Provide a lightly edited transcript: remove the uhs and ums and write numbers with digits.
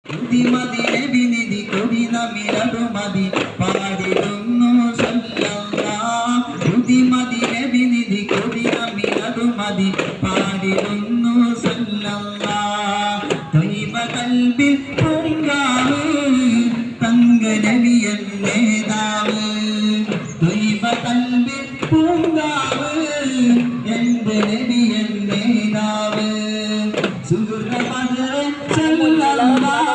മതി നബിനിധി കൊടി നമിരടുമതി പാടിടുന്നു സല്ലല്ലാഹ് മതി നബിനിധി കൊടി നമിരടുമതി പാടിടുന്നു സല്ലല്ലാഹ് ത്വയ്ബ കൽബിൽ പൂങ്കാവ് തങ്ക നബിയൻ നേതാവ് ത്വയ്ബ കൽബിൽ പൂങ്കാവ് എന്റെ നബിയൻ നേതാവ് സുഹൃത പദ സല്ലല്ലാഹ്